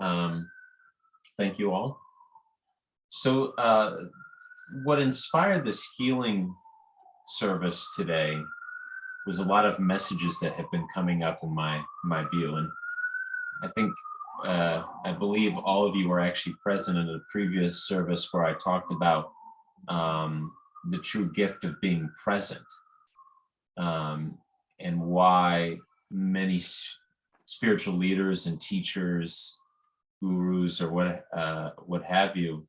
Um, Thank you all. So, what inspired this healing service today was a lot of messages that have been coming up in my view, and I think I believe all of you were actually present in a previous service where I talked about the true gift of being present, um, and why many spiritual leaders and teachers, gurus, or what have you,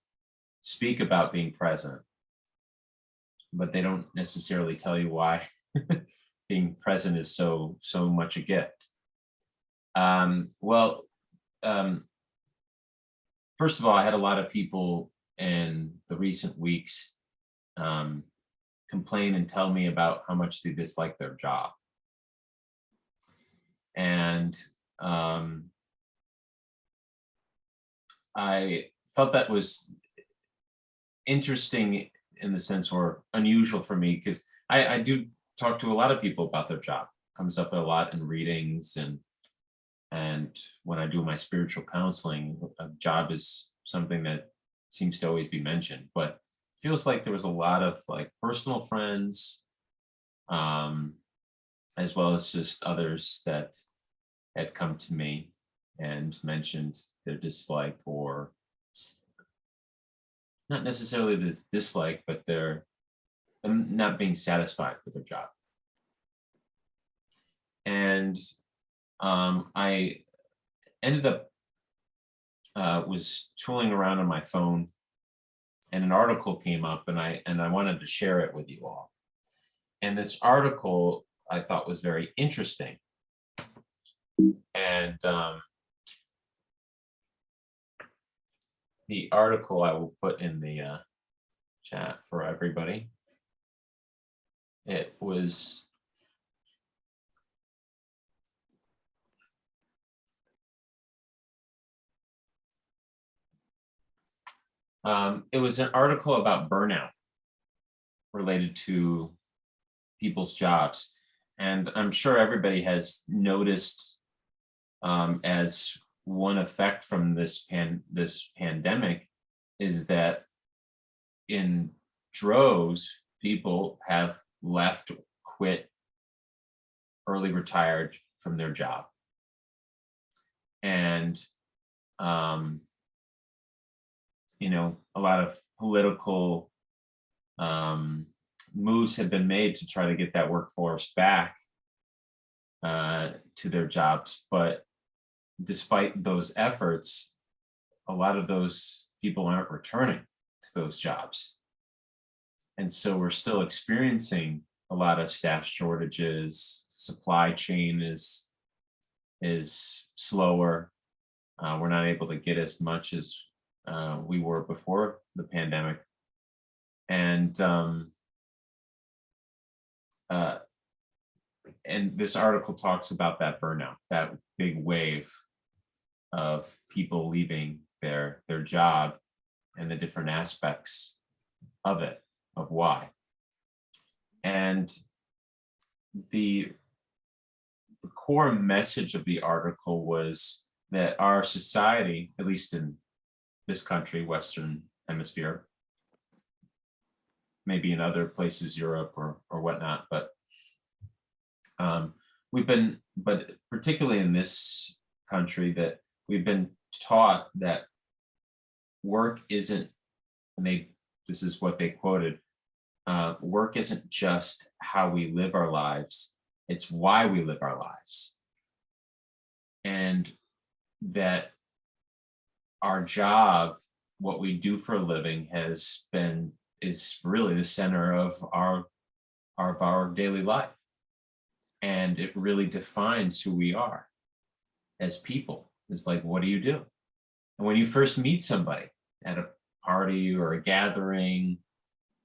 speak about being present, but they don't necessarily tell you why being present is so much a gift. Well, um, first of all, I had a lot of people in the recent weeks um, complain and tell me about how much they dislike their job, and um, I felt that was interesting in the sense, or unusual for me, because I do talk to a lot of people about their job. Comes up a lot in readings, and when I do my spiritual counseling, a job is something that seems to always be mentioned. But feels like there was a lot of like personal friends, um, as well as just others that had come to me and mentioned their dislike, or not necessarily the dislike, but their them not being satisfied with their job. And I ended up was tooling around on my phone, and an article came up, and I wanted to share it with you all. And this article I thought was very interesting, and the article I will put in the chat for everybody. It was an article about burnout related to people's jobs, and I'm sure everybody has noticed, as one effect from this pandemic, is that in droves people have left, quit, early retired from their job, and um, a lot of political moves have been made to try to get that workforce back to their jobs. But despite those efforts, a lot of those people aren't returning to those jobs. And so we're still experiencing a lot of staff shortages. Supply chain is slower. We're not able to get as much as we were before the pandemic. And this article talks about that burnout, that big wave of people leaving their job, and the different aspects of it, of why. And the core message of the article was that our society, at least in this country, Western Hemisphere, maybe in other places, Europe or whatnot, but but particularly in this country, that we've been taught that work isn't, and this is what they quoted, work isn't just how we live our lives, it's why we live our lives. And that our job, what we do for a living, is really the center of our daily life. And it really defines who we are as people. It's like, what do you do? And when you first meet somebody at a party or a gathering,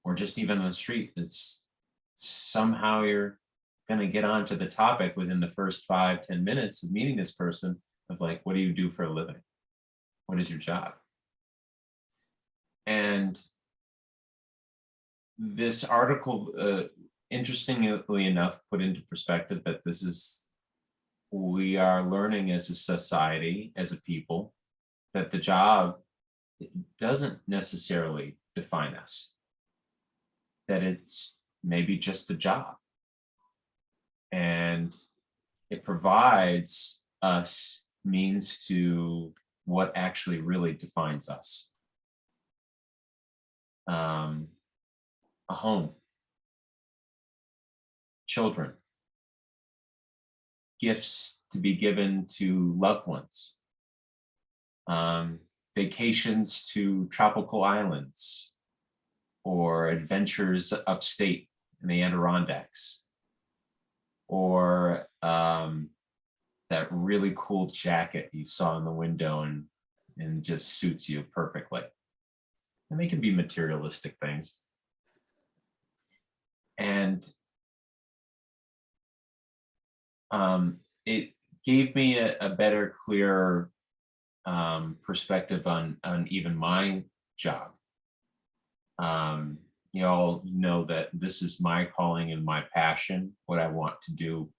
or just even on the street, it's somehow you're going to get onto the topic within the first 5-10 minutes of meeting this person, of like, what do you do for a living? What is your job? And this article, interestingly enough, put into perspective that we are learning as a society, as a people, that the job doesn't necessarily define us, that it's maybe just a job, and it provides us means to what actually really defines us. A home, children, gifts to be given to loved ones, vacations to tropical islands, or adventures upstate in the Adirondacks, or that really cool jacket you saw in the window and just suits you perfectly. And they can be materialistic things. And it gave me a better, clearer perspective on even my job. You all know that this is my calling and my passion. What I want to do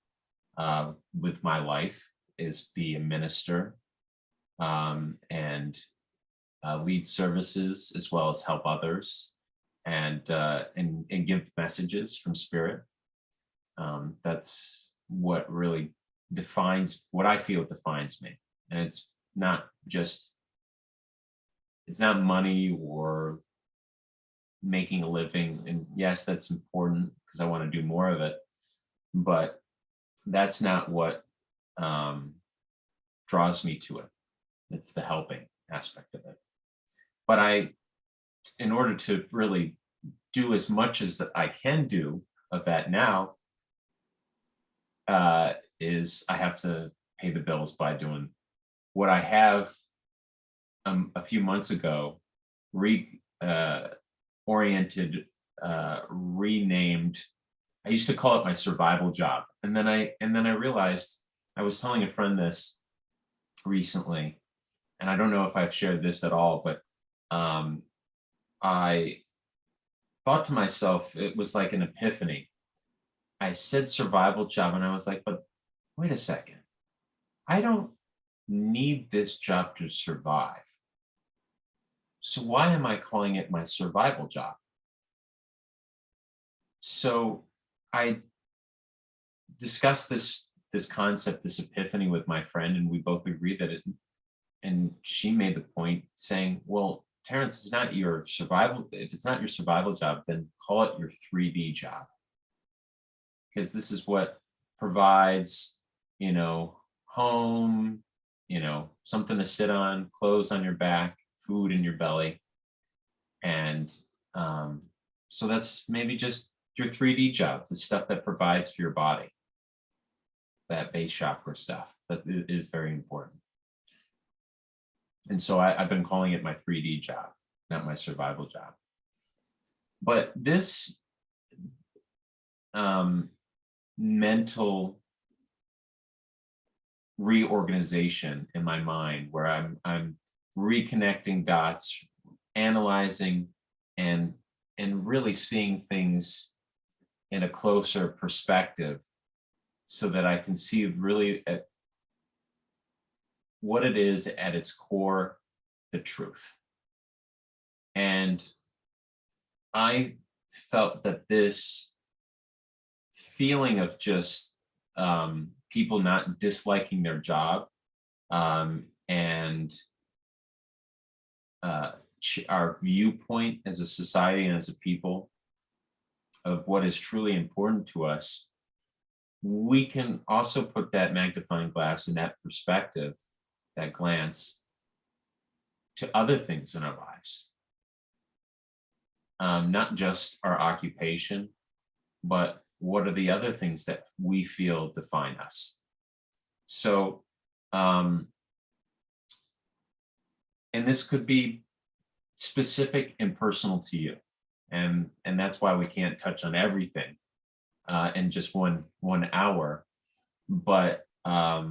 with my life is be a minister, and lead services, as well as help others, and give messages from Spirit. That's what really defines what I feel defines me. And it's not money or making a living. And yes, that's important because I want to do more of it, but that's not what draws me to it. It's the helping aspect of it. But in order to really do as much as I can do of that now, is I have to pay the bills by doing what I have a few months ago renamed. I used to call it my survival job, and then I realized, I was telling a friend this recently, and I don't know if I've shared this at all, but I thought to myself, it was like an epiphany. I said survival job, and I was like, but wait a second, I don't need this job to survive. So why am I calling it my survival job? So I discussed this concept, this epiphany with my friend, and we both agreed that and she made the point saying, well, Terence, it's not your survival. If it's not your survival job, then call it your 3D job. Because this is what provides, home, something to sit on, clothes on your back, food in your belly. And so that's maybe just your 3D job, the stuff that provides for your body, that base chakra stuff that is very important. And so I've been calling it my 3D job, not my survival job. But this mental reorganization in my mind, where I'm reconnecting dots, analyzing, and really seeing things in a closer perspective, so that I can see really at what it is at its core, the truth. And I felt that this feeling of just people not disliking their job, and our viewpoint as a society and as a people of what is truly important to us, we can also put that magnifying glass and that perspective, that glance, to other things in our lives. Not just our occupation, but what are the other things that we feel define us? So, and this could be specific and personal to you. And that's why we can't touch on everything in just one hour. But I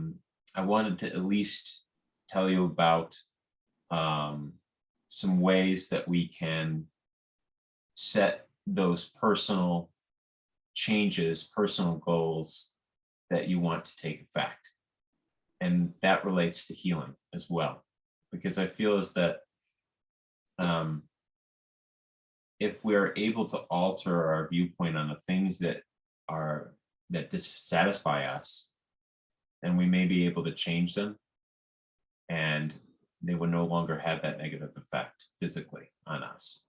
wanted to at least tell you about some ways that we can set those personal changes, personal goals that you want to take effect. And that relates to healing as well, because I feel is that um, if we're able to alter our viewpoint on the things that dissatisfy us, then we may be able to change them, and they will no longer have that negative effect physically on us,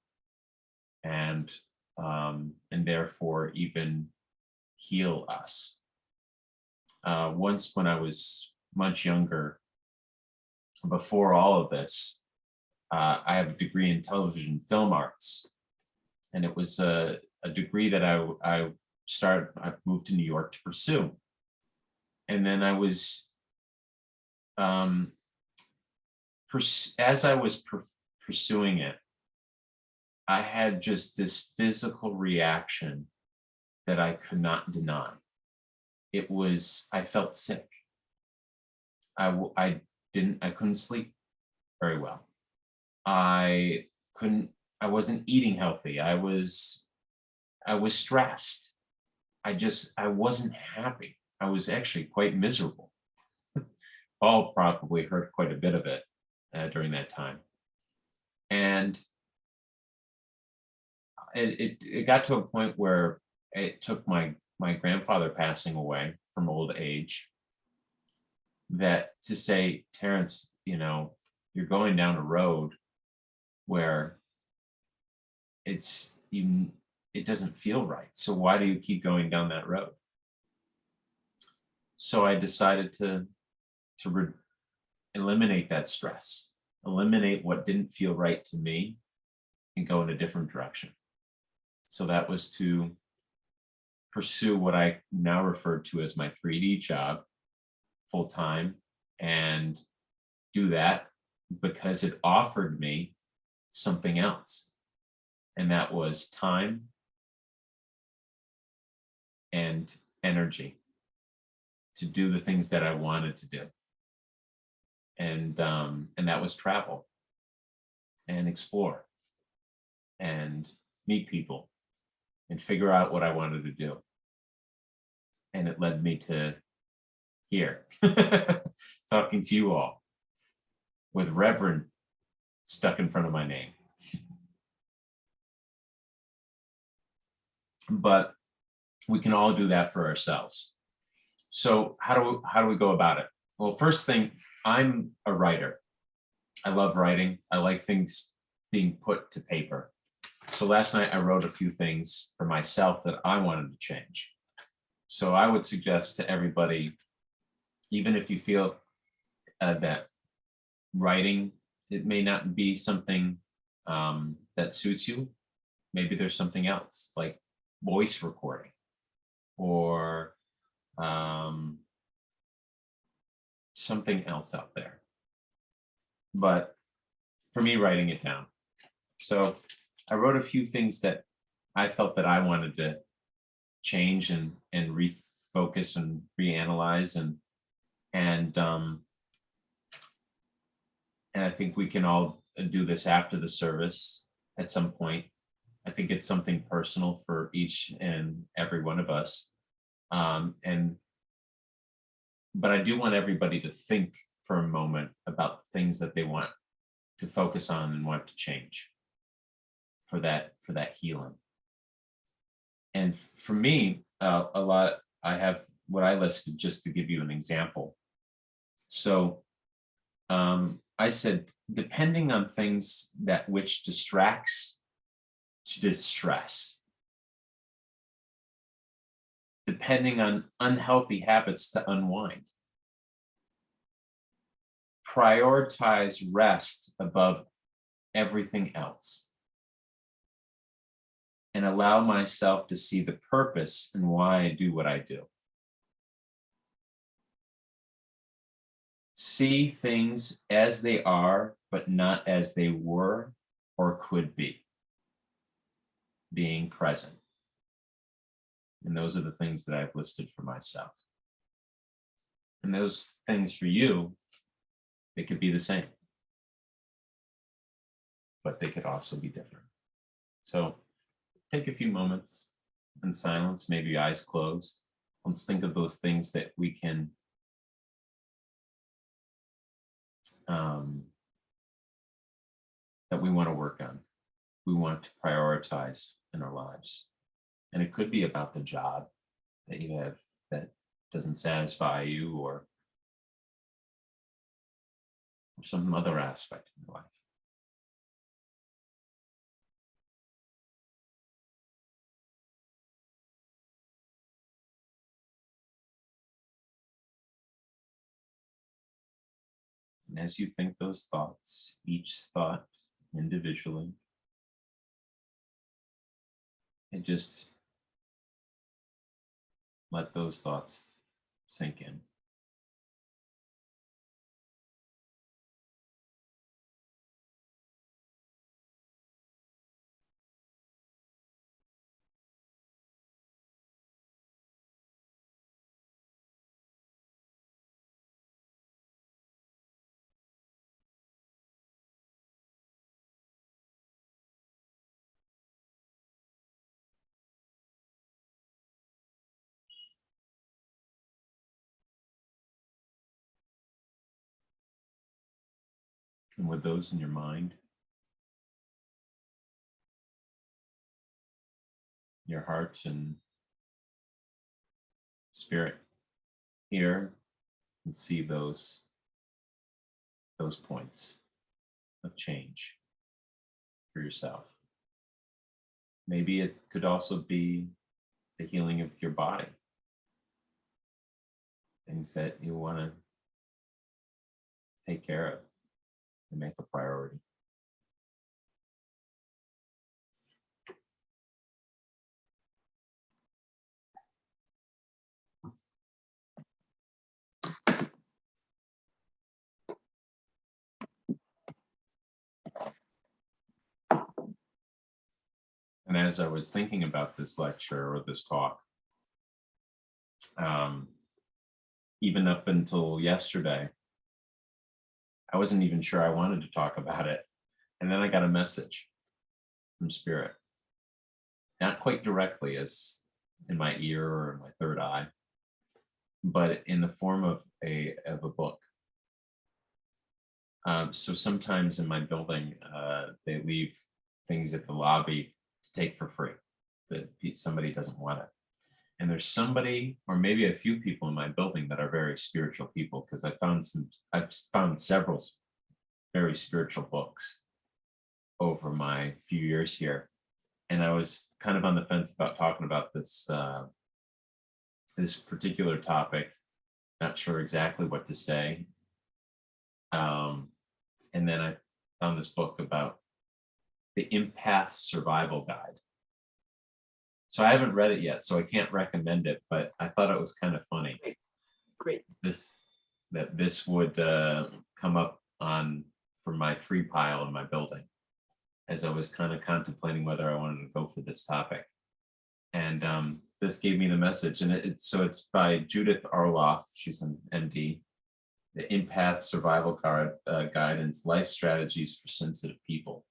and therefore even heal us. Once when I was much younger, before all of this, I have a degree in television film arts, and it was a degree that I moved to New York to pursue. And then I was, as I was pursuing it, I had just this physical reaction that I could not deny. I felt sick. I couldn't sleep very well. I wasn't eating healthy. I was stressed. I wasn't happy. I was actually quite miserable. Paul probably heard quite a bit of it during that time. And it got to a point where it took my grandfather passing away from old age that to say, Terence, you're going down a road where it doesn't feel right. So why do you keep going down that road? So I decided to eliminate that stress, eliminate what didn't feel right to me, and go in a different direction. So that was to pursue what I now refer to as my 3D job full time, and do that because it offered me something else. And that was time and energy to do the things that I wanted to do. And that was travel and explore and meet people and figure out what I wanted to do. And it led me to here, talking to you all with Reverend stuck in front of my name. But we can all do that for ourselves. So how do we go about it? Well, first thing, I'm a writer. I love writing. I like things being put to paper. So last night I wrote a few things for myself that I wanted to change. So I would suggest to everybody, even if you feel that writing, it may not be something that suits you. Maybe there's something else like voice recording or something else out there. But for me, writing it down. So I wrote a few things that I felt that I wanted to change and refocus and reanalyze, and I think we can all do this after the service at some point. I think it's something personal for each and every one of us. But I do want everybody to think for a moment about the things that they want to focus on and want to change for that healing. And for me, a lot, I have what I listed just to give you an example. So I said, depending on things that which distracts to distress, depending on unhealthy habits to unwind, prioritize rest above everything else, and allow myself to see the purpose and why I do what I do. See things as they are, but not as they were or could be. Being present. And those are the things that I've listed for myself. And those things for you, they could be the same, but they could also be different. So take a few moments in silence, maybe eyes closed. Let's think of those things that we can that we want to work on, we want to prioritize in our lives. And it could be about the job that you have that doesn't satisfy you, or some other aspect of your life. And as you think those thoughts, each thought individually, and just let those thoughts sink in. And with those in your mind, your heart and spirit, hear and see those points of change for yourself. Maybe it could also be the healing of your body, things that you want to take care of and make a priority. And as I was thinking about this lecture or this talk, even up until yesterday, I wasn't even sure I wanted to talk about it. And then I got a message from Spirit, not quite directly as in my ear or in my third eye, but in the form of a book. So sometimes in my building, they leave things at the lobby to take for free that somebody doesn't want it. And there's somebody, or maybe a few people in my building that are very spiritual people, because I've found several very spiritual books over my few years here. And I was kind of on the fence about talking about this this particular topic, not sure exactly what to say. And then I found this book about the Empath Survival Guide. So I haven't read it yet, so I can't recommend it, but I thought it was kind of funny. Great. This would come up for my free pile in my building, as I was kind of contemplating whether I wanted to go for this topic. And this gave me the message, and it's by Judith Arloff. She's an MD. The Empath Survival Guidance, Life Strategies for Sensitive People.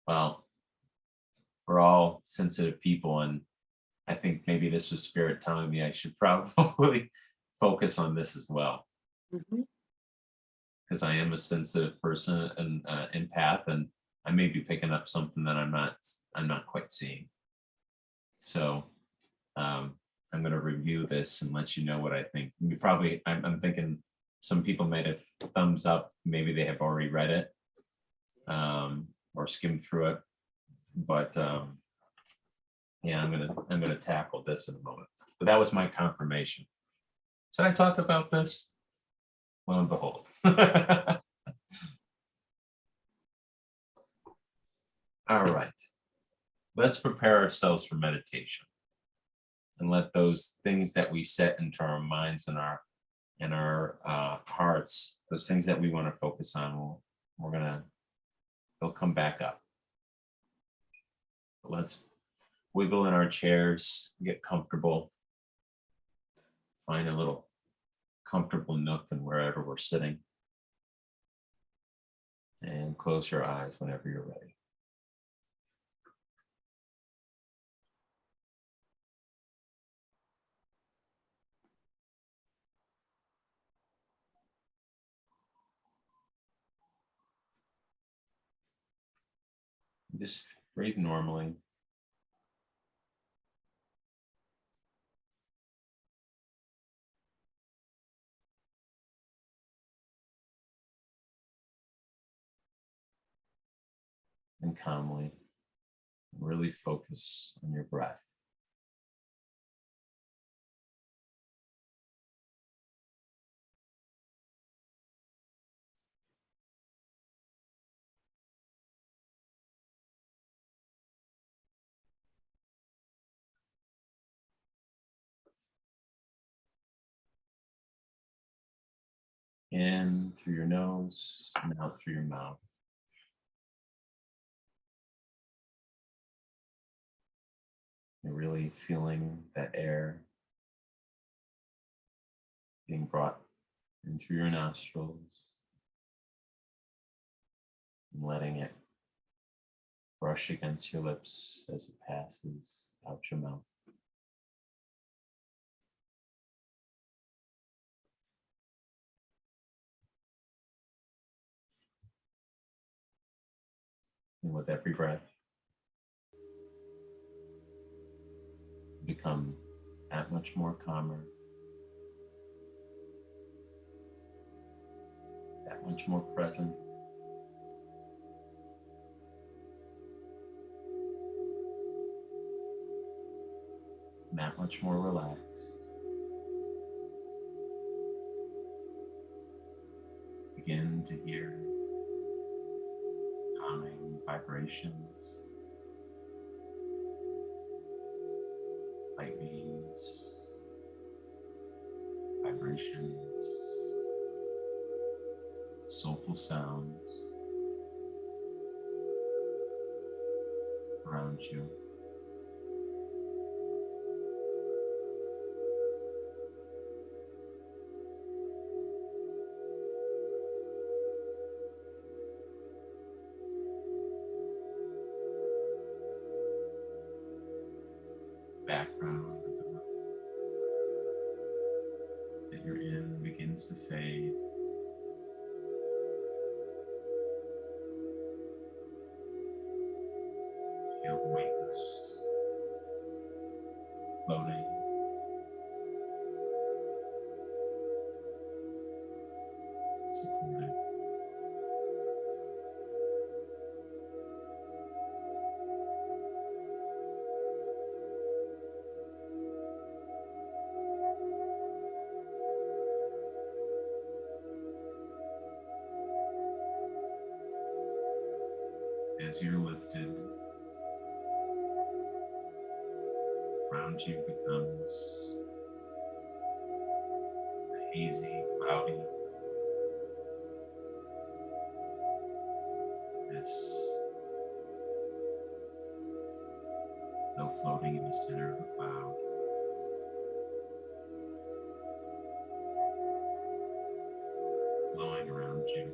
Well, we're all sensitive people, and I think maybe this was Spirit telling me I should probably focus on this as well. Because I am a sensitive person and empath, and I may be picking up something that I'm not quite seeing. So I'm going to review this and let you know what I think. I'm thinking some people might have thumbs up. Maybe they have already read it or skimmed through it. But yeah, I'm gonna tackle this in a moment. But that was my confirmation. Should I talk about this? Lo and behold. All right. Let's prepare ourselves for meditation and let those things that we set into our minds and our hearts, those things that we want to focus on, they'll come back up. But let's wiggle in our chairs, get comfortable, find a little comfortable nook and wherever we're sitting, and close your eyes whenever you're ready. Just breathe normally. And calmly. Really focus on your breath. In through your nose and out through your mouth. You're really feeling that air being brought in through your nostrils and letting it brush against your lips as it passes out your mouth. And with every breath, you become that much more calmer, that much more present. And that much more relaxed. Begin to hear calming vibrations, light beams, vibrations, soulful sounds around you. Background of the room that you're in begins to fade. Feel the weightless floating. Supported. As you're lifted, around you becomes hazy, cloudy. This snow floating in the center of the cloud. Blowing around you.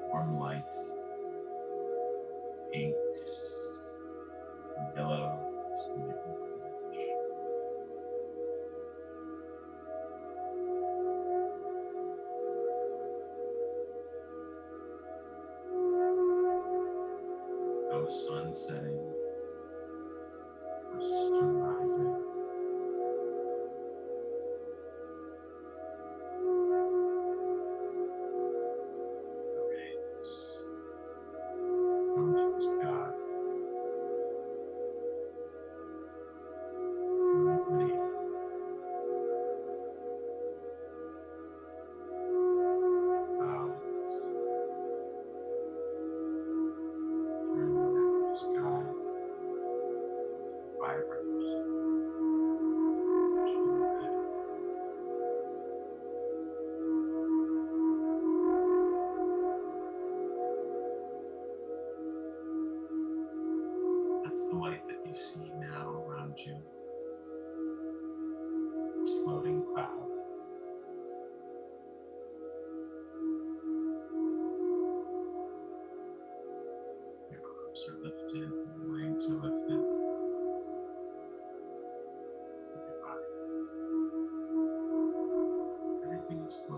Warm light, pinks, and yellows. No sun setting or sun rising. The rays come to the sky. Illuminating clouds, turning that sky vibrant. That's the light that you see now around you. This floating cloud. Your arms are lifted, your legs are lifted. Your body. Everything is floating.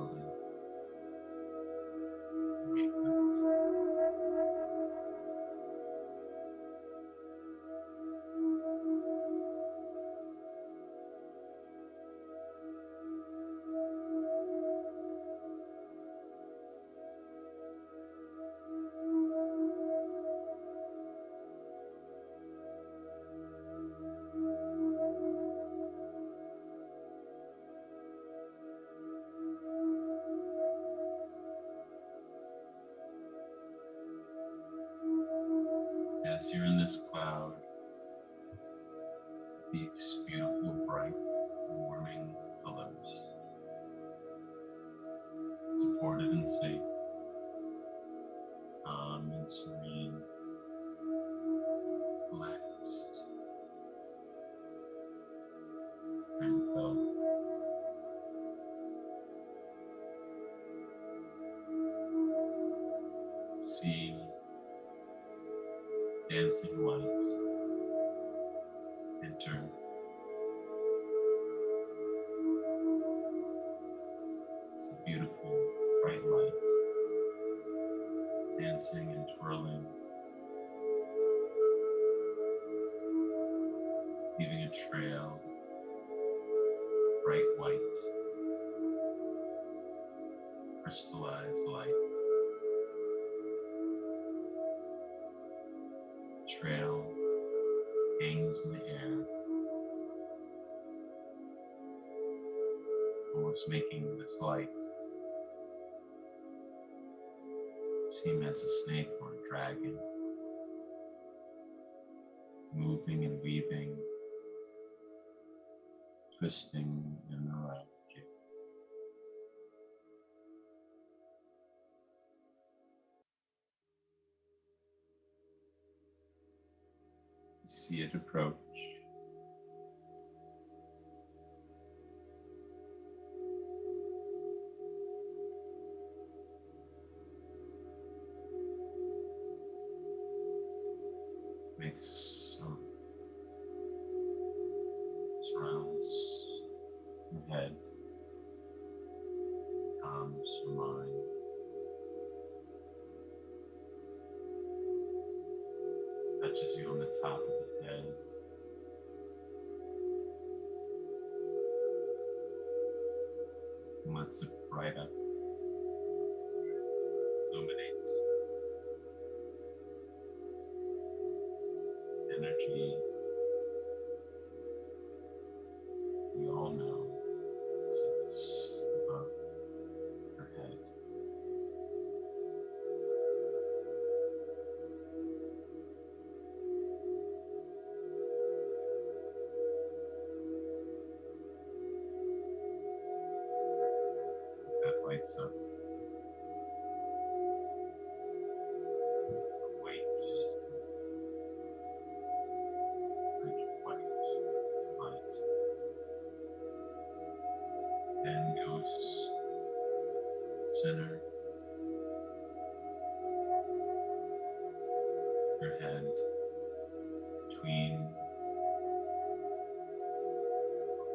these beautiful, bright, warming colors, supported and safe, calm and serene, relaxed, tranquil. See dancing light enter. It's a beautiful, bright light, dancing and twirling, leaving a trail, bright white, crystallized light. The trail hangs in the air, almost making this light seem as a snake or a dragon, moving and weaving, twisting and around you. You see it approach. Makes surrounds your head, calms your mind, touches you on the top of the head, and lets it bright up, illuminate energy. We all know it sits above your head. As that lights up, the weight, rich white light, then goes to the center of your head, between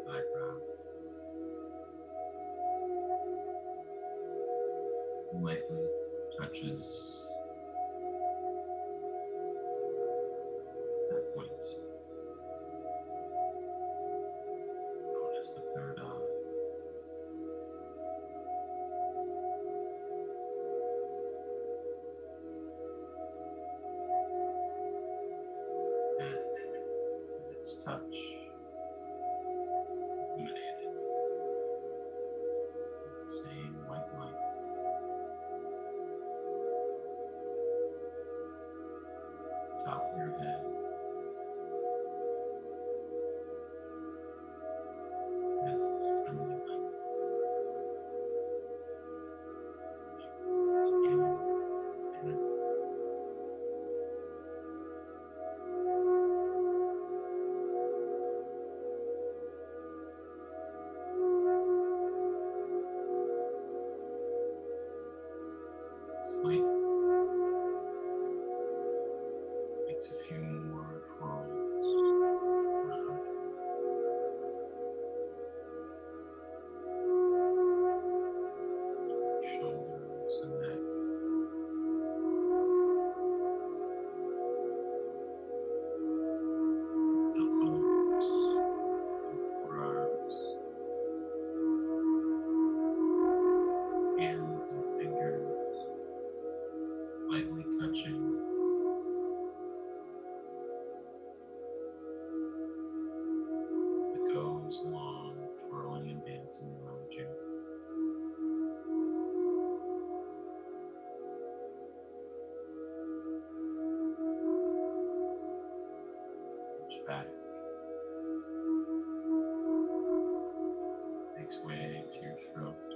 the eyebrow, and lightly touches that point, known as the third eye. And with its touch, illuminated with the same white light, it's the top of your head, as the friendly light, scanning energy, slight, makes a few more twirls around your shoulders and neck, elbows, forearms, hands and fingers, lightly touching the goes along, twirling and dancing around you. Reach back, Makes way to your throat.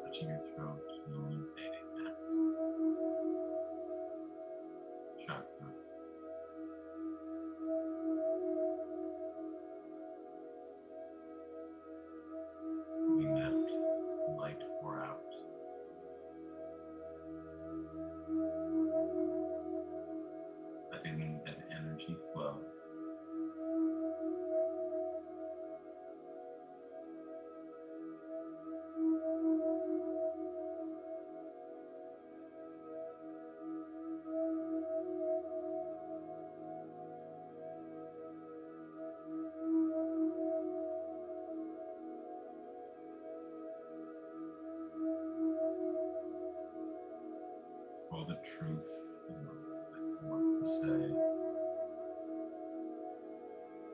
Touching your throat and illuminating that chakra. Letting that light pour out. Letting that energy flow. All the truth that you want to say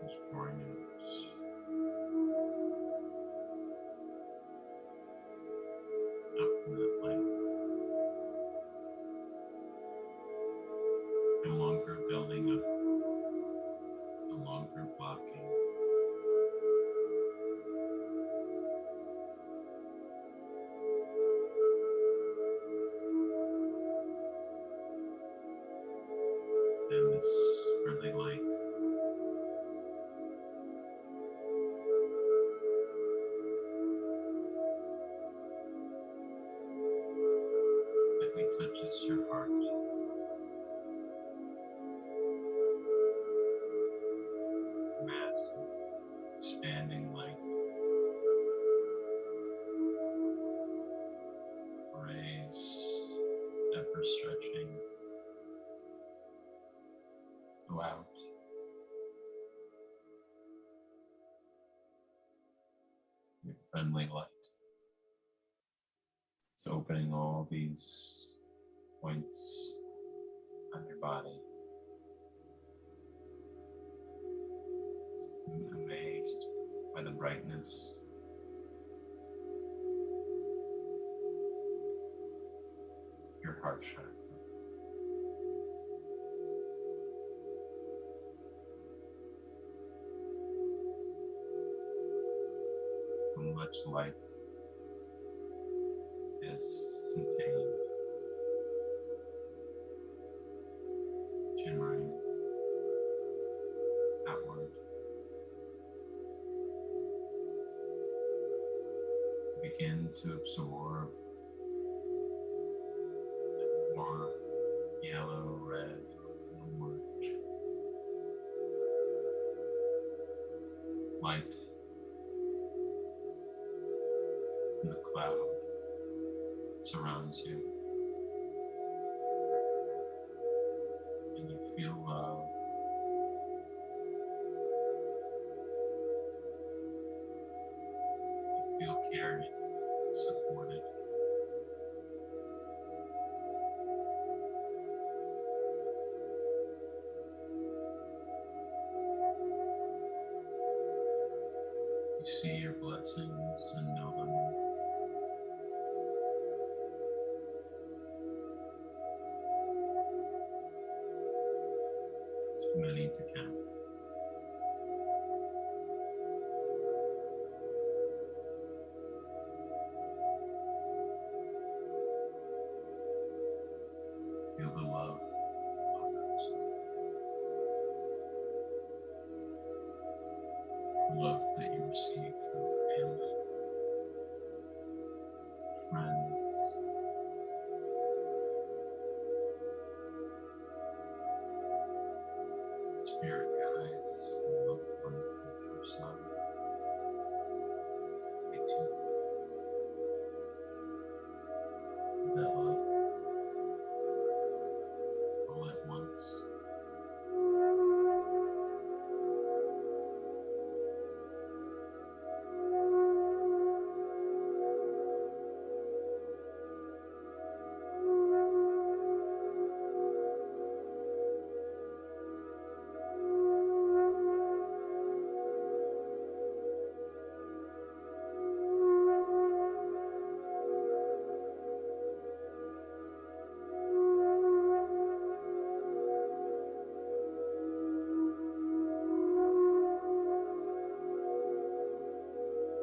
is pouring out. Up from that light. No longer building up, no longer blocking. And this friendly light lightly touches your heart. Massive, expanding light. Rays ever stretching. Go out. Your friendly light. It's opening all these points on your body. I'm amazed by the brightness. Your heart chakra. How much light is contained, shimmering outward. Begin to absorb more yellow, red, orange light from the cloud that surrounds you. And you feel love. You feel cared, supported. You see your blessings and know them. Too many to count. Feel the love of others. The love that you receive from family, friends, spirit guides, and loved ones on your side. They too that love all at once.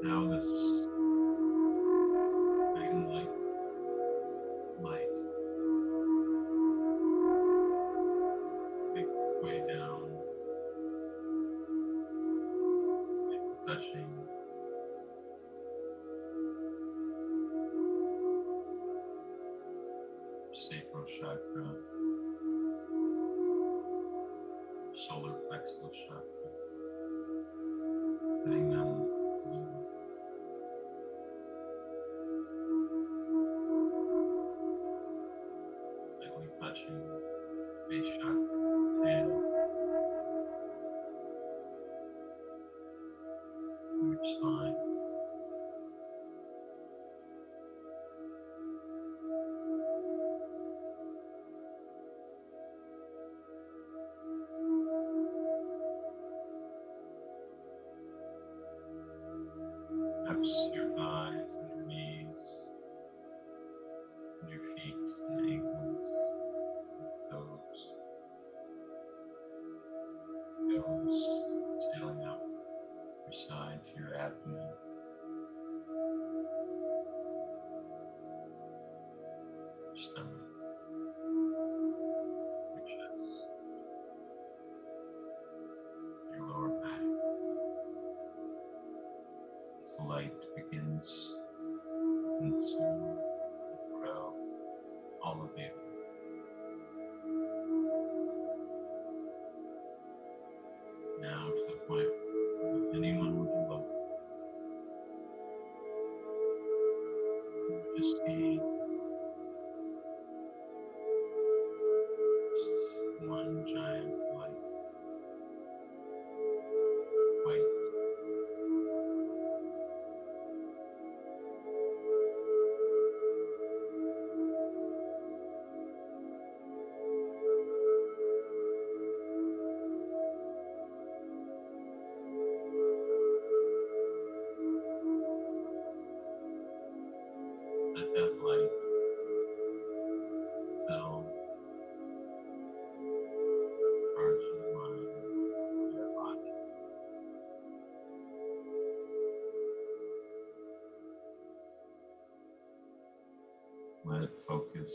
Now this magnetic light makes its way down, touching sacral chakra, solar plexus chakra, putting them lightly touching base chakra, tail, your spine. Perhaps your thighs and your knees, and your feet and ankles, toes, sailing up your side to your abdomen, your stomach, your chest, your lower back. As the light begins to consume, grow, all of you. Now to the point where if anyone were to look, it would just be one giant light, white, let that light fill parts of your mind, your body. Let it focus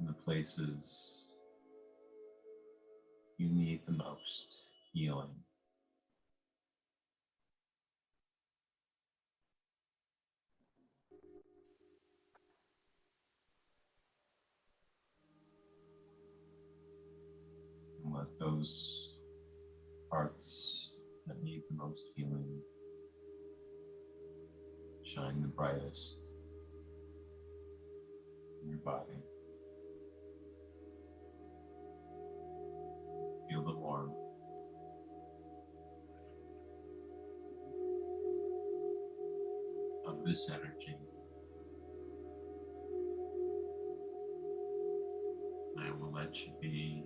in the places you need the most healing. And let those parts that need the most healing shine the brightest in your body. Feel the warmth of this energy. I will let you be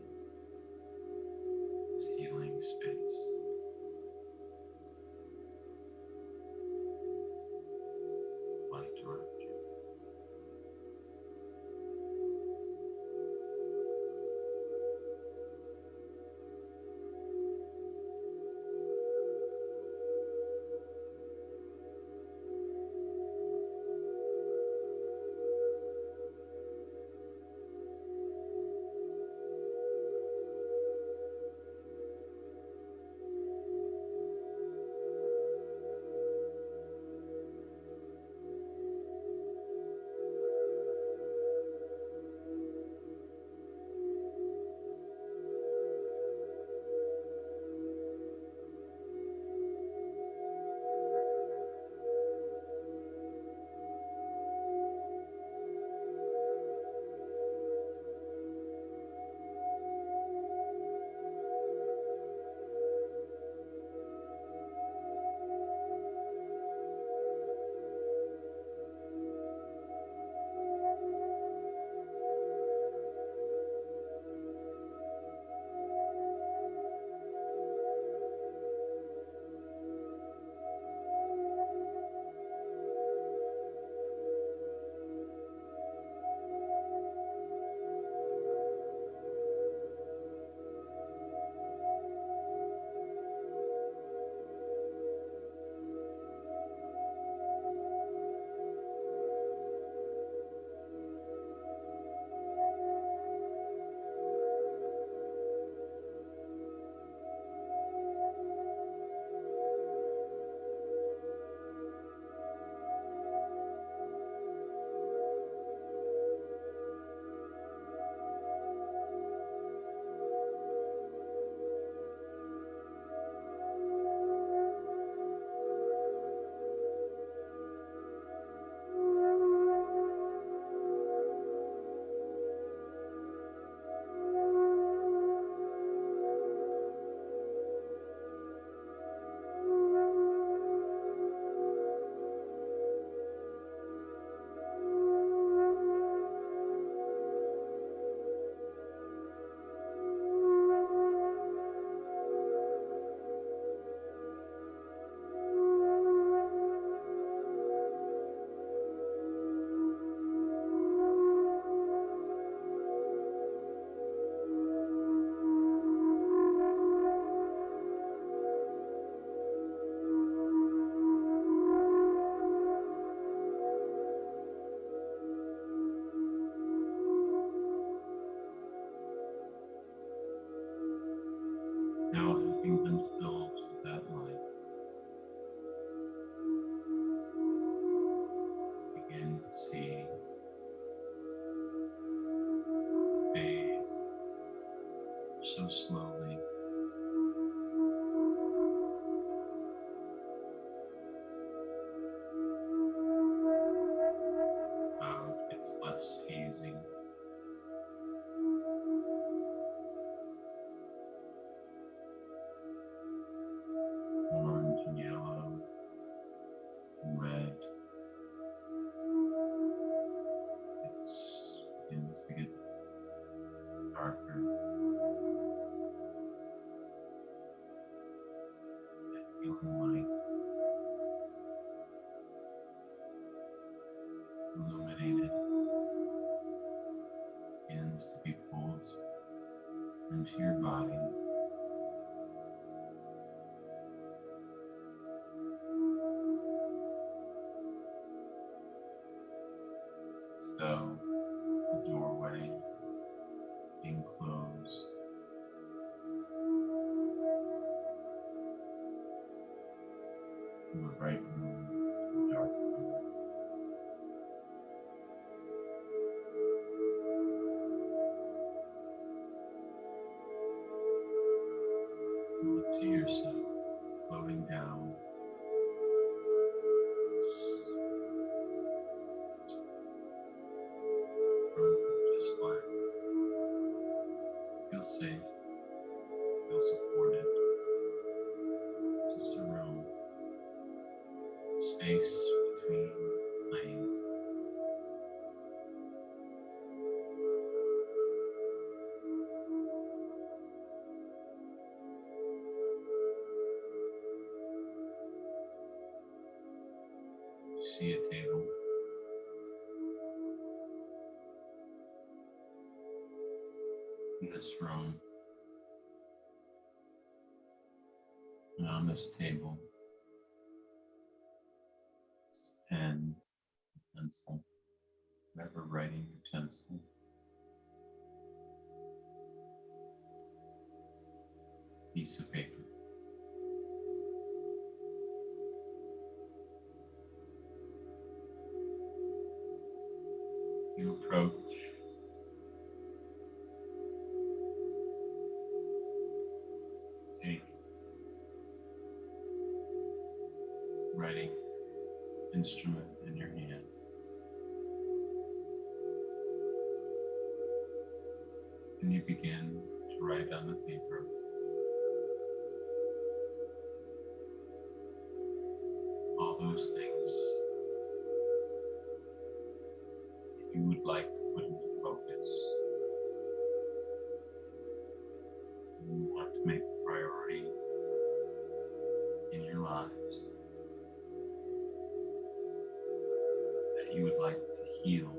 this healing space. Light around you. Now, having been filled with that light, begin to see fade so slowly. How it gets less hazy. Orange and yellow and red. It begins to get darker. That feeling light illuminated begins to be pulled into your body. As though the doorway being closed from a bright room to a dark room. You look to yourself floating down this room of just black. Feel safe, feel supported. It's just a room, space between lanes. You see a table. In this room, and on this table, is a pen, pencil, whatever writing utensil, a piece of paper. You approach, take writing instrument in your hand. And you begin to write on the paper all those things that you would like to put into focus. You want to make a priority in your lives that you would like to heal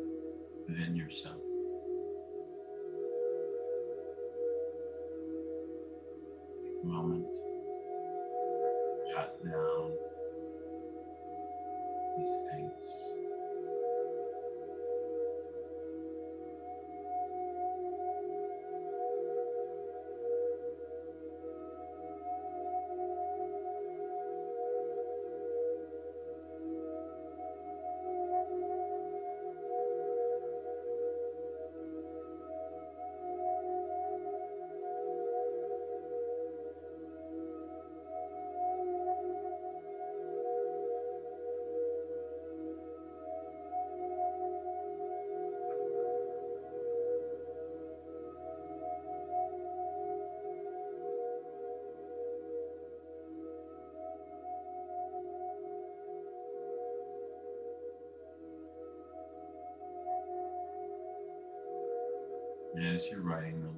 within yourself. Take a moment, jot down these things. And as you're writing them,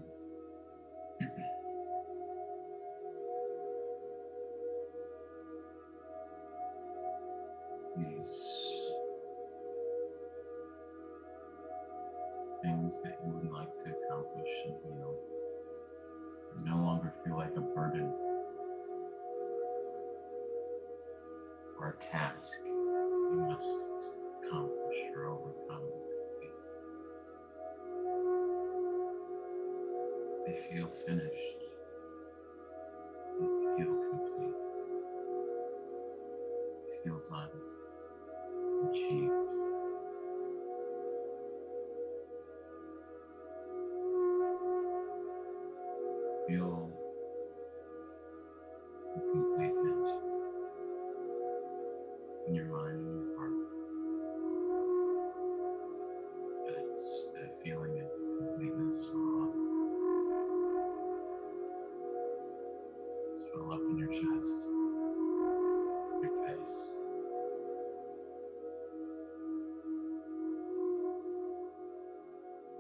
these things that you would like to accomplish and heal no longer feel like a burden or a task you must accomplish or overcome. They feel finished. time achieved. Feel the completeness in your mind and your heart. It's that feeling of completeness swell up in your chest, your face.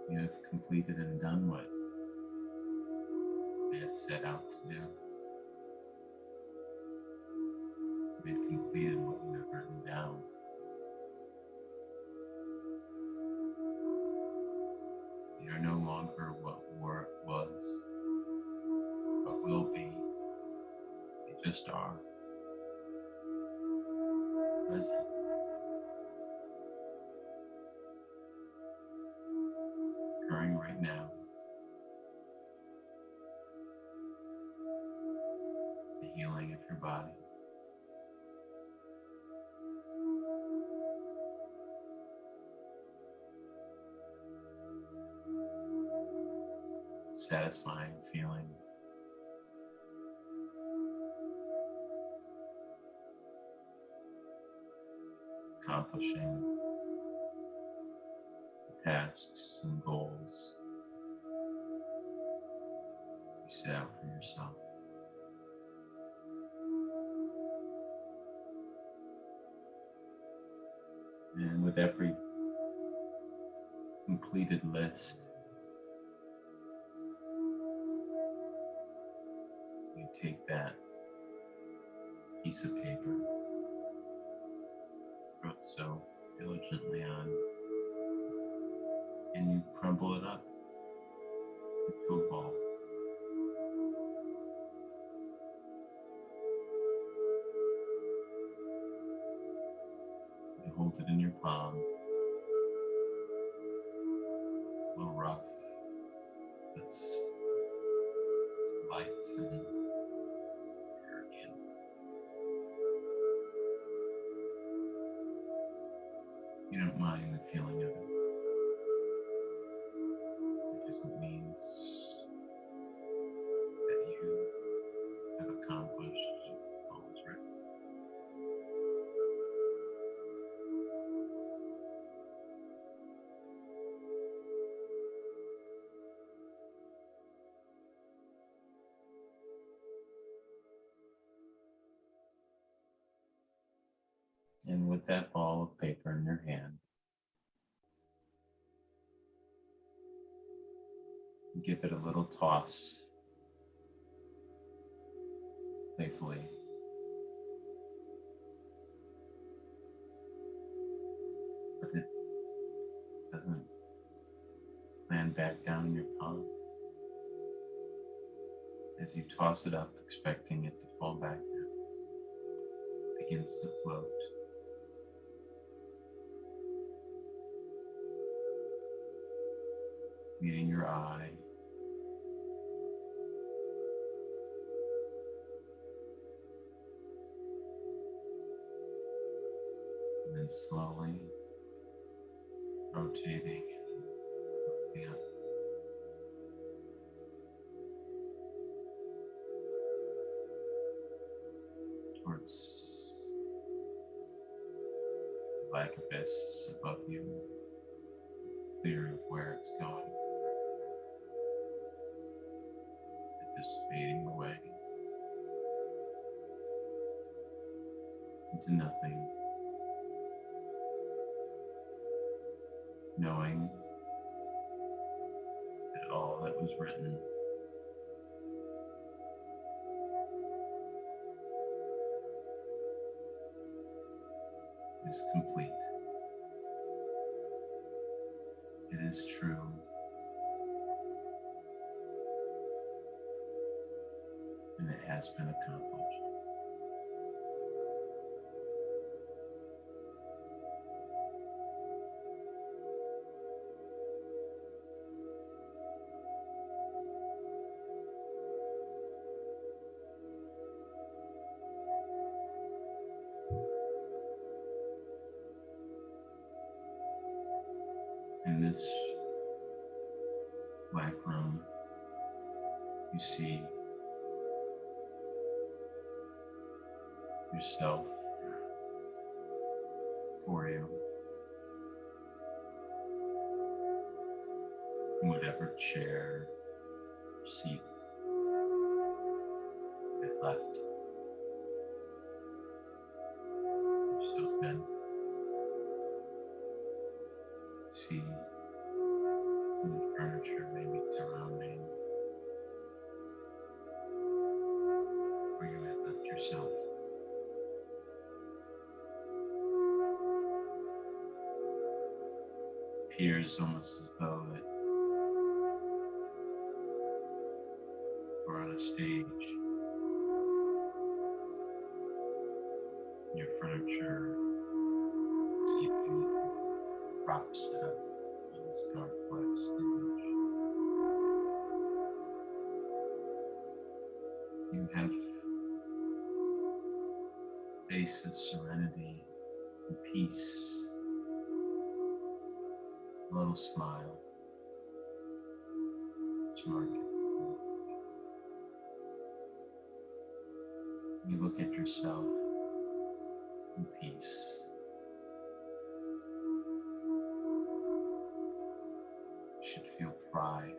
You have completed and done what they had set out to do. You had completed what you had written down. You are no longer what was, what will be. You just are present. Occurring right now. The healing of your body. Satisfying feeling. Accomplishing the tasks and goals you set out for yourself. And with every completed list, you take that piece of paper, wrote so diligently on, and you crumble it up into a ball. You hold it in your palm. It's a little rough. It's light and arrogant. You don't mind the feeling of it because it means that you have accomplished all that's written. And with that ball of paper in your hand, give it a little toss, playfully. But it doesn't land back down in your palm. As you toss it up, expecting it to fall back down, it begins to float. Meeting your eye. And then slowly rotating and moving up. Towards the black abyss above you, clear of where it's going. And just fading away into nothing. Knowing that all that was written is complete. It is true. And it has been accomplished. this black room, you see yourself for you in whatever chair or seat you left yourself in. See some furniture maybe surrounding where you had left yourself. Appears almost as though that we're on a stage. Your furniture, seating, props set up on this dark black stage. You have a face of serenity and peace, a little smile. You look at yourself in peace. You should feel pride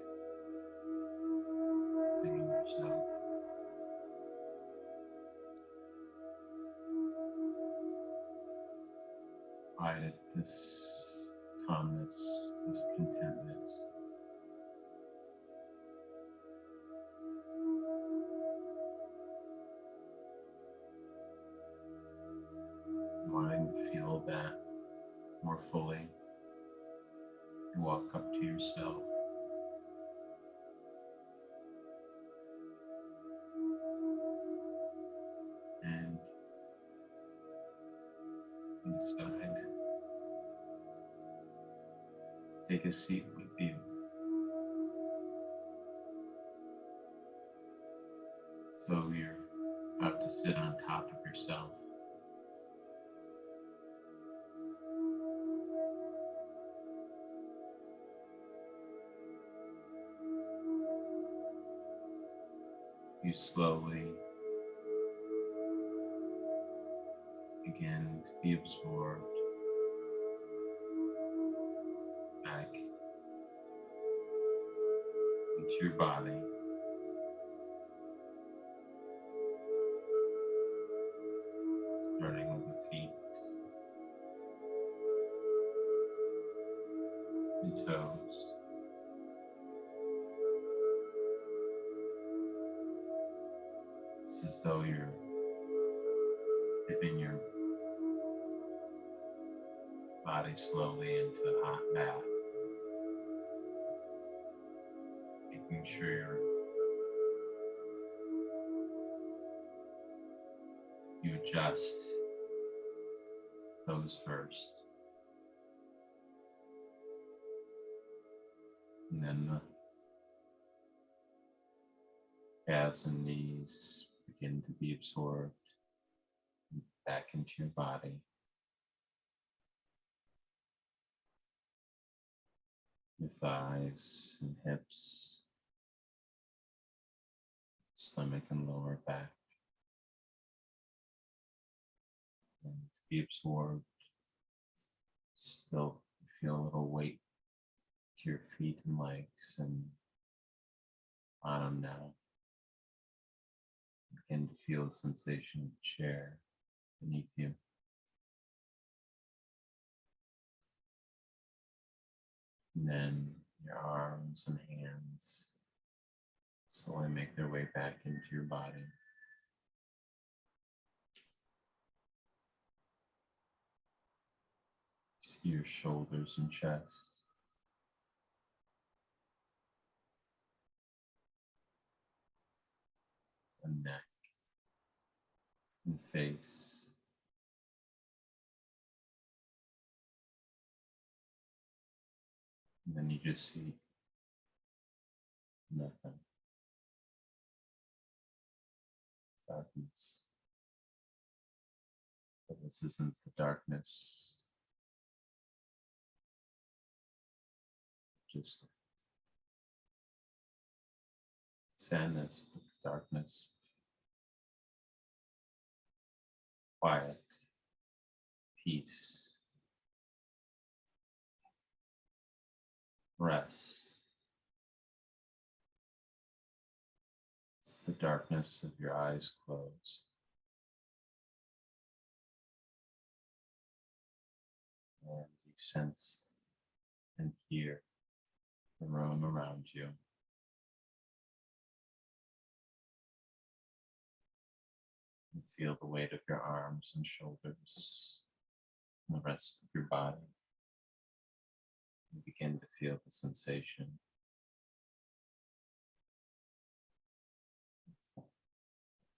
in yourself. Pride at this calmness, this contentment. Wanting to feel that more fully, you walk up to yourself. And decide to take a seat with you. So you're about to sit on top of yourself. You slowly begin to be absorbed back into your body. Starting with the feet and toes. It's as though you're dipping your body slowly into a hot bath, making sure you adjust toes first, and then the calves and knees begin to be absorbed back into your body. Your thighs and hips, stomach and lower back, and to be absorbed. Still feel a little weight to your feet and legs and bottom now. Begin to feel the sensation of the chair beneath you. And then your arms and hands slowly make their way back into your body. See your shoulders and chest. And neck and face. And then you just see nothing. Darkness. But this isn't the darkness just sadness, darkness, quiet, peace, rest. It's the darkness of your eyes closed. And you sense and hear the room around you. You feel the weight of your arms and shoulders, and the rest of your body. You begin to feel the sensation of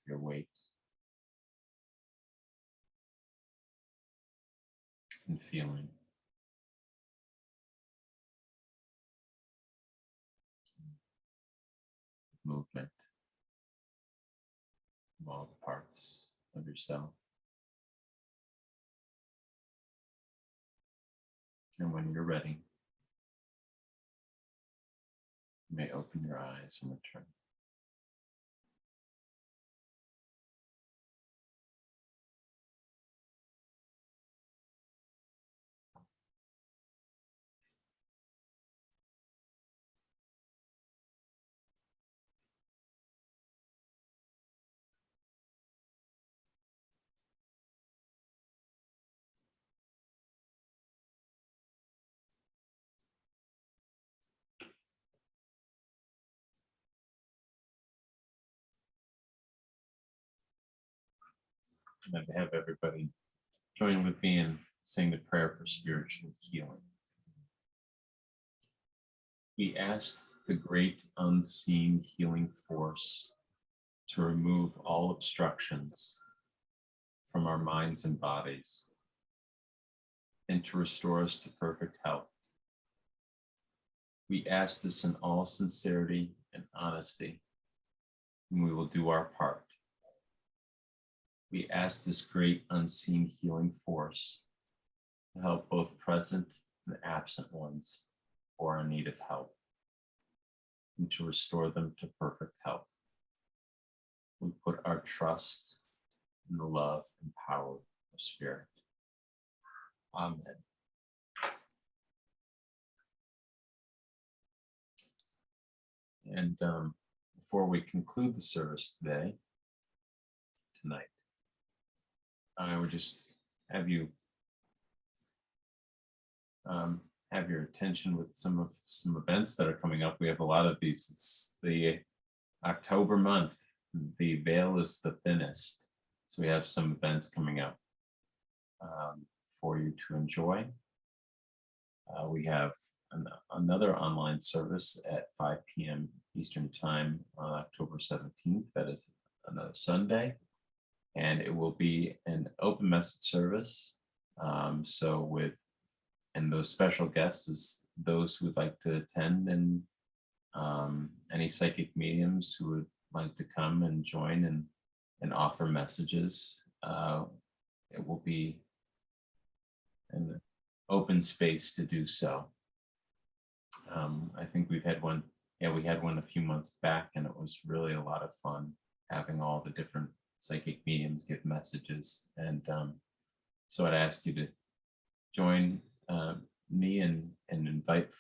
your weight and feeling. Movement of all the parts of yourself. And when you're ready, you may open your eyes and return. And I'd have everybody join with me in saying the prayer for spiritual healing. We ask the great unseen healing force to remove all obstructions from our minds and bodies and to restore us to perfect health. We ask this in all sincerity and honesty, and we will do our part. We ask this great unseen healing force to help both present and absent ones who are in need of help and to restore them to perfect health. We put our trust in the love and power of Spirit. Amen. And before we conclude the service tonight, I would just have you have your attention with some events that are coming up. We have a lot of these. It's the October month. The veil is the thinnest. So we have some events coming up for you to enjoy. We have another online service at 5 p.m. Eastern Time on October 17th. That is another Sunday. And it will be an open message service. And those special guests is those who would like to attend, and any psychic mediums who would like to come and join and offer messages. It will be an open space to do so. I think we've had one, we had one a few months back, and it was really a lot of fun having all the different psychic mediums give messages. And so I'd ask you to join me and invite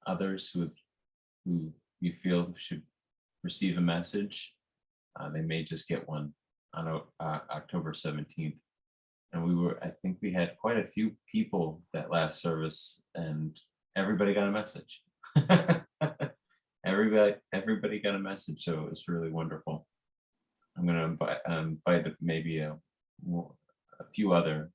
others who you feel should receive a message. They may just get one on October 17th. And I think we had quite a few people that last service, and everybody got a message. Everybody got a message, so it was really wonderful. I'm going to invite maybe a few other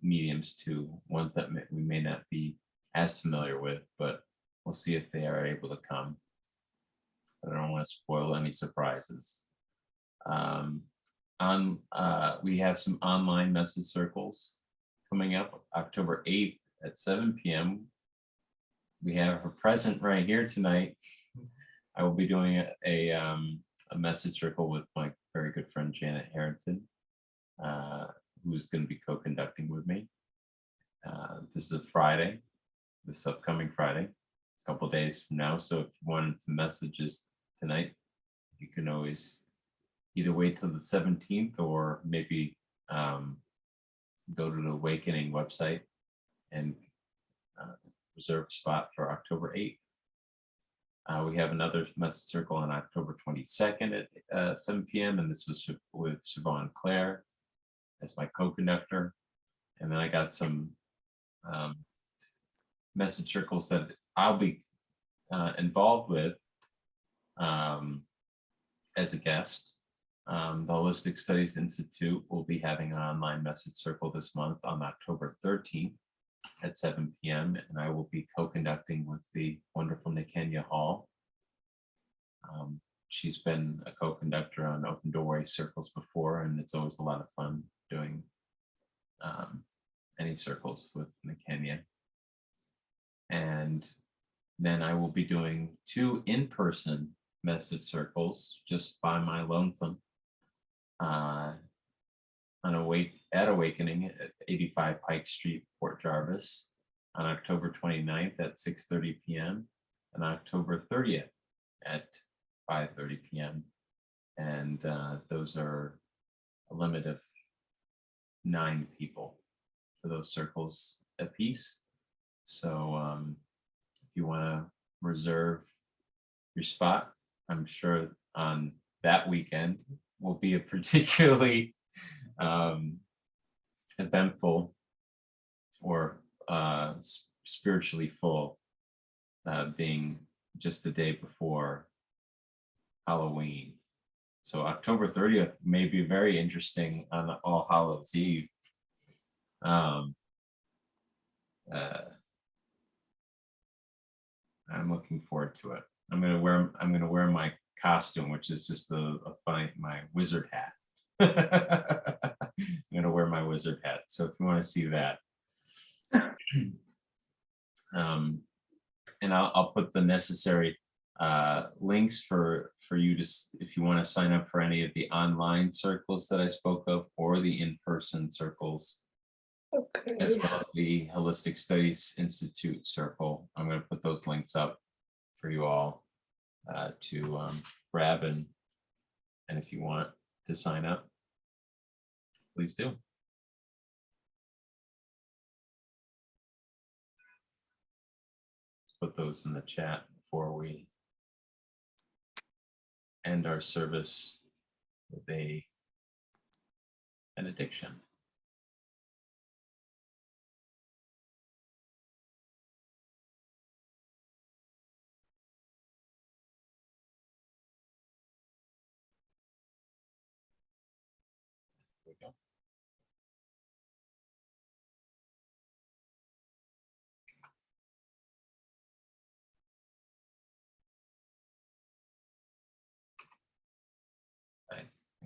mediums too, ones that we may not be as familiar with, but we'll see if they are able to come. I don't want to spoil any surprises. We have some online message circles coming up October 8th at 7 p.m. We have a present right here tonight. I will be doing a message circle with my very good friend Janet Harrington, who's going to be co-conducting with me. This is a Friday, this upcoming Friday. couple days from now. So if you wanted some messages tonight, you can always either wait till the 17th or maybe go to the Awakening website and reserve a spot for October 8th. We have another message circle on October 22nd at 7 p.m. And this was with Siobhan Claire as my co-conductor. And then I got some message circles that I'll be involved with as a guest. The Holistic Studies Institute will be having an online message circle this month on October 13th at 7 p.m. And I will be co-conducting with the wonderful Nikenya Hall. She's been a co-conductor on Open Doorway circles before, and it's always a lot of fun doing any circles with Nikenya. And then I will be doing 2 in-person message circles just by my lonesome at Awakening at 85 Pike Street, Port Jarvis on October 29th at 6:30 p.m. and October 30th at 5:30 p.m. And those are a limit of 9 people for those circles apiece. So if you want to reserve your spot, I'm sure on that weekend will be a particularly eventful or spiritually full, being just the day before Halloween. So October 30th may be very interesting on All Hallows Eve. I'm looking forward to it. I'm gonna wear my costume, which is just my wizard hat. I'm gonna wear my wizard hat. So if you want to see that, and I'll put the necessary links for you to, if you want to sign up for any of the online circles that I spoke of or the in-person circles. Okay. As well as the Holistic Studies Institute circle. I'm going to put those links up for you all to grab, and if you want to sign up, please do. Put those in the chat before we end our service with a benediction. There we go.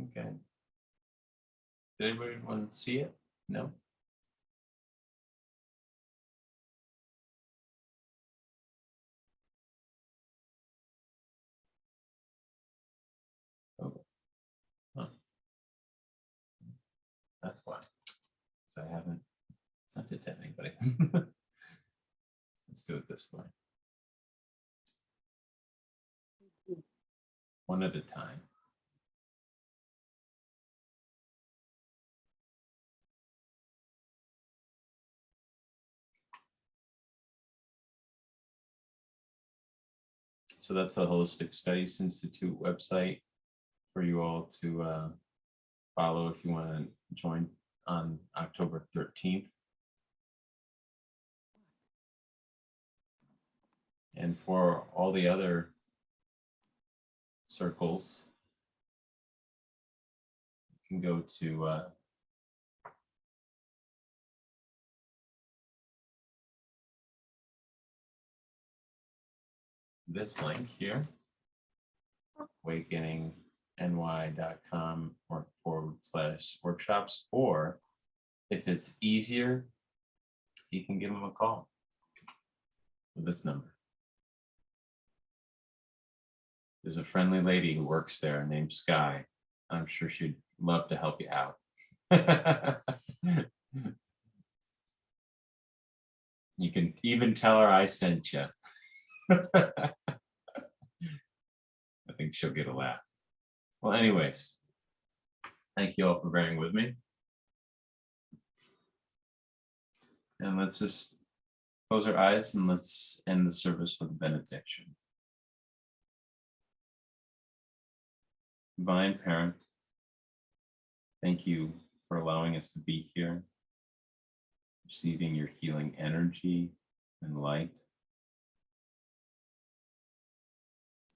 Okay. Did everyone see it? No? Oh. Huh. That's why. Because I haven't sent it to anybody. Let's do it this way. One at a time. So that's the Holistic Studies Institute website for you all to follow if you want to join on October 13th. And for all the other circles, you can go to this link here, awakeningny.com/workshops, or if it's easier, you can give them a call with this number. There's a friendly lady who works there named Sky. I'm sure she'd love to help you out. You can even tell her I sent you. I think she'll get a laugh. Well, anyways, thank you all for bearing with me. And let's just close our eyes and let's end the service with a benediction. Divine Parent, thank you for allowing us to be here, receiving your healing energy and light.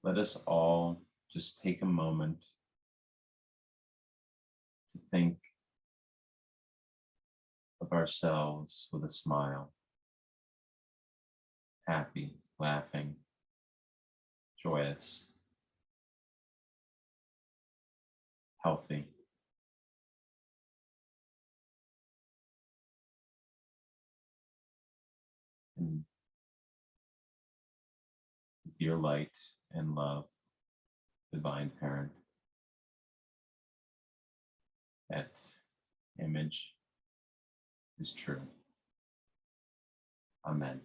Let us all just take a moment to think of ourselves with a smile, happy, laughing, joyous, healthy. And with your light and love, Divine Parent, that image is true. Amen.